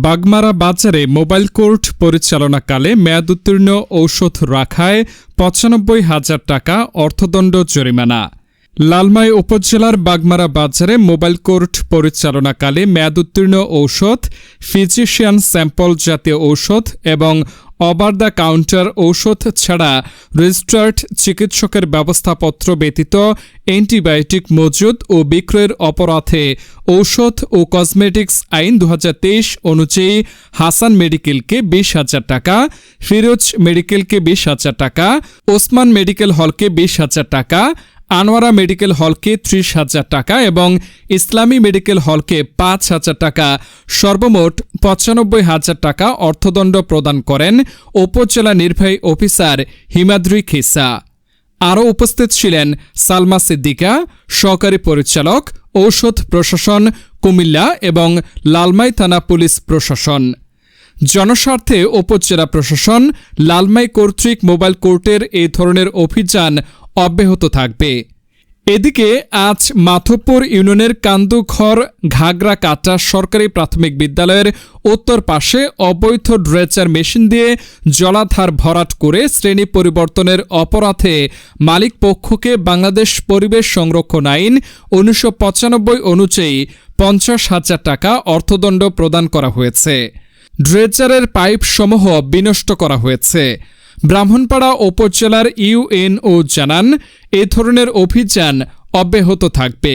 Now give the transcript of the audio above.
বাগমারা বাজারে mobile court পরিচালনাকালে মেয়াদোত্তীর্ণ ঔষধ রাখায় ৯৫,০০০ টাকা অর্থদণ্ড জরিমানা। লালমাই উপজেলার বাগমারা বাজারে মোবাইল কোর্ট পরিচালনাকালে মেয়াদোত্তীর্ণ ঔষধ, ফিজিশিয়ান স্যাম্পল জাতীয় ঔষধ এবং ওভার দ্য কাউন্টার ঔষধ ছাড়া রেজিস্টার্ড চিকিৎসকের ব্যবস্থাপত্র ব্যতীত অ্যান্টিবায়োটিক মজুদ ও বিক্রয়ের অপরাধে ঔষধ ও কসমেটিক্স আইন ২০২৩ অনুযায়ী হাসান মেডিকেলকে ২০,০০০ টাকা, ফিরোজ মেডিকেলকে ২০,০০০ টাকা, ওসমান মেডিকেল হলকে ২০,০০০ টাকা, আনোয়ারা মেডিকেল হলকে ৩০,০০০ টাকা এবং ইসলামী মেডিকেল হলকে ৫,০০০ টাকা সর্বমোট ৯৫,০০০ টাকা অর্থদণ্ড প্রদান করেন উপজেলা নির্বাহী অফিসার হিমাদ্রি খিসা। আরও উপস্থিত ছিলেন সালমা সিদ্দিকা, সহকারী পরিচালক, ঔষধ প্রশাসন, কুমিল্লা এবং লালমাই থানা পুলিশ প্রশাসন। জনস্বার্থে উপজেলা প্রশাসন লালমাই কর্তৃক মোবাইল কোর্টের এই ধরনের অভিযান অব্যাহত থাকবে। এদিকে আজ মাধবপুর ইউনিয়নের কান্দুঘর ঘাগরা কাটা সরকারি প্রাথমিক বিদ্যালয়ের উত্তর পাশে অবৈধ ড্রেজার মেশিন দিয়ে জলাধার ভরাট করে শ্রেণী পরিবর্তনের অপরাধে মালিক পক্ষকে বাংলাদেশ পরিবেশ সংরক্ষণ আইন ১৯৯৫ অনুযায়ী ৫০,০০০ টাকা অর্থদণ্ড প্রদান করা হয়েছে। ড্রেজারের পাইপসমূহ বিনষ্ট করা হয়েছে। ব্রাহ্মণপাড়া উপজেলার ইউএনও জানান, এ ধরনের অভিযান অব্যাহত থাকবে।